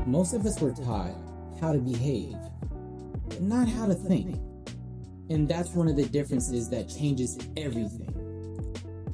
Most of us were taught how to behave, but not how to think. And that's one of the differences that changes everything.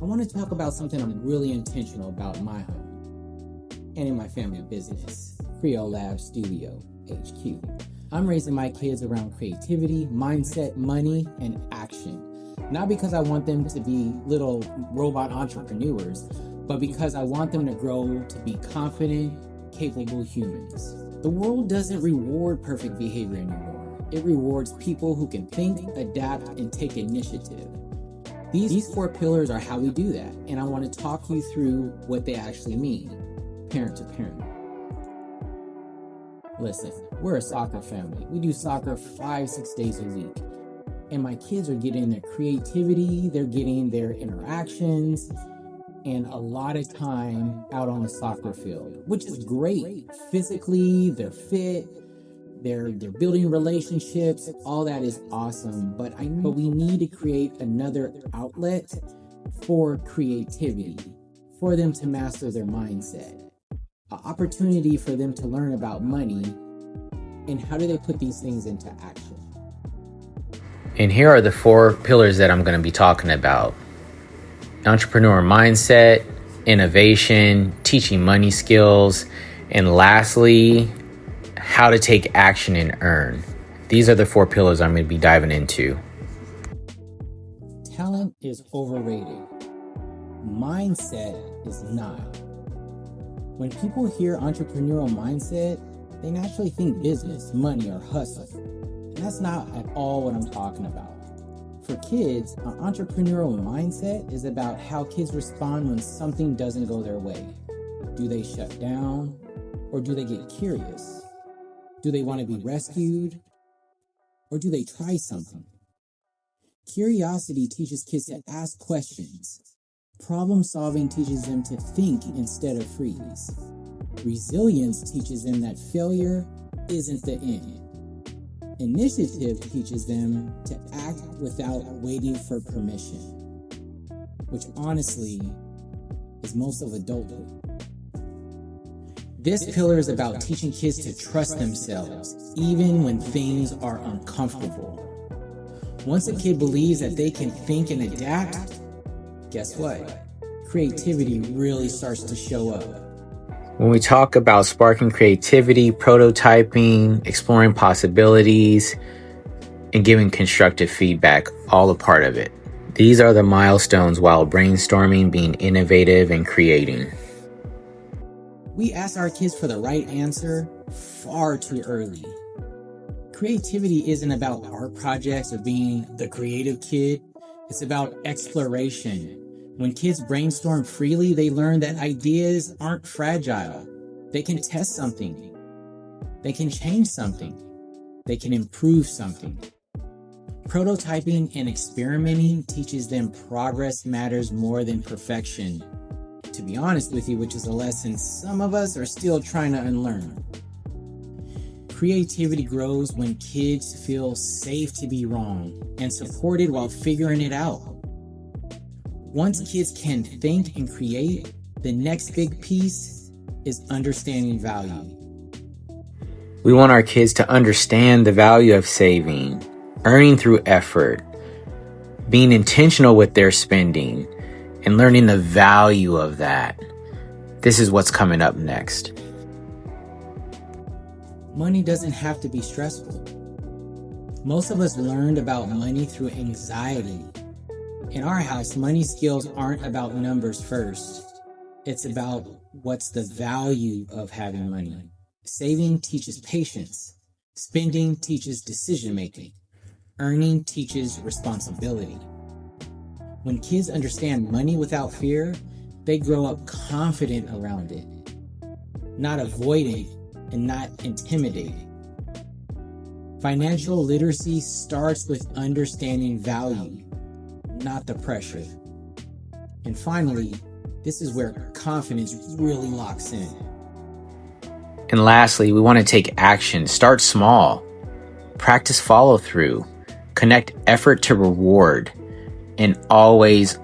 I want to talk about something I'm really intentional about in my home and in my family business, Creole Lab Studio HQ. I'm raising my kids around creativity, mindset, money, and action. Not because I want them to be little robot entrepreneurs, but because I want them to grow to be confident, capable humans. The world doesn't reward perfect behavior anymore. It rewards people who can think, adapt, and take initiative. These 4 pillars are how we do that, and I want to talk you through what they actually mean, parent to parent. Listen, we're a soccer family. We do soccer 5-6 days a week. And my kids are getting their creativity, they're getting their interactions, and a lot of time out on the soccer field, which is great. Physically, they're fit, they're building relationships, all that is awesome. But we need to create another outlet for creativity, for them to master their mindset, an opportunity for them to learn about money, and how do they put these things into action. And here are the 4 pillars that I'm going to be talking about. Entrepreneurial mindset, innovation, teaching money skills, and lastly, how to take action and earn. These are the 4 pillars I'm going to be diving into. Talent is overrated. Mindset is not. When people hear entrepreneurial mindset, they naturally think business, money, or hustle. And that's not at all what I'm talking about. For kids, an entrepreneurial mindset is about how kids respond when something doesn't go their way. Do they shut down, or do they get curious? Do they want to be rescued, or do they try something? Curiosity teaches kids to ask questions. Problem solving teaches them to think instead of freeze. Resilience teaches them that failure isn't the end. Initiative teaches them to act without waiting for permission, which honestly is most of adulthood. This pillar is about teaching kids to trust themselves, even when things are uncomfortable. Once a kid believes that they can think and adapt, guess what? Creativity really starts to show up. When we talk about sparking creativity, prototyping, exploring possibilities, and giving constructive feedback, all a part of it. These are the milestones while brainstorming, being innovative, and creating. We ask our kids for the right answer far too early. Creativity isn't about art projects or being the creative kid. It's about exploration. When kids brainstorm freely, they learn that ideas aren't fragile. They can test something. They can change something. They can improve something. Prototyping and experimenting teaches them progress matters more than perfection. To be honest with you, which is a lesson some of us are still trying to unlearn. Creativity grows when kids feel safe to be wrong and supported while figuring it out. Once kids can think and create, the next big piece is understanding value. We want our kids to understand the value of saving, earning through effort, being intentional with their spending, and learning the value of that. This is what's coming up next. Money doesn't have to be stressful. Most of us learned about money through anxiety. In our house, money skills aren't about numbers first. It's about what's the value of having money. Saving teaches patience. Spending teaches decision-making. Earning teaches responsibility. When kids understand money without fear, they grow up confident around it, not avoiding and not intimidating. Financial literacy starts with understanding value, not the pressure. And finally, this is where confidence really locks in. And lastly, we want to take action. Start small. Practice follow through. Connect effort to reward. And always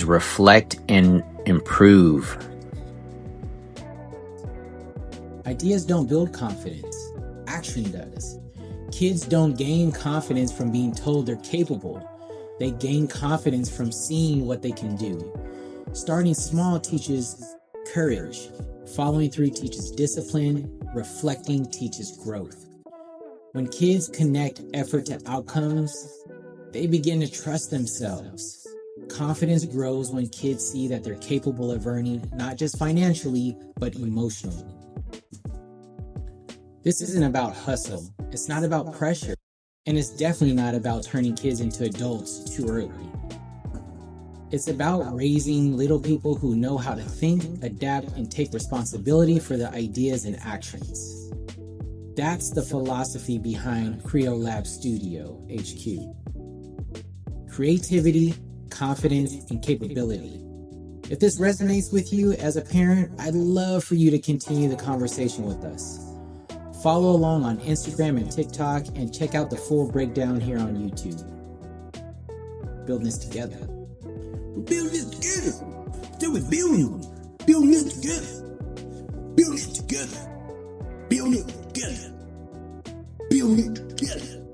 reflect and improve. Ideas don't build confidence. Action does. Kids don't gain confidence from being told they're capable. They gain confidence from seeing what they can do. Starting small teaches courage. Following through teaches discipline. Reflecting teaches growth. When kids connect effort to outcomes, they begin to trust themselves. Confidence grows when kids see that they're capable of earning, not just financially, but emotionally. This isn't about hustle. It's not about pressure. And it's definitely not about turning kids into adults too early. It's about raising little people who know how to think, adapt, and take responsibility for their ideas and actions. That's the philosophy behind Creo Lab Studio HQ. Creativity, confidence, and capability. If this resonates with you as a parent, I'd love for you to continue the conversation with us. Follow along on Instagram and TikTok, and check out the full breakdown here on YouTube. Building this together. We're building this together. So we're building it together. Building it together. Building it together. Building it together.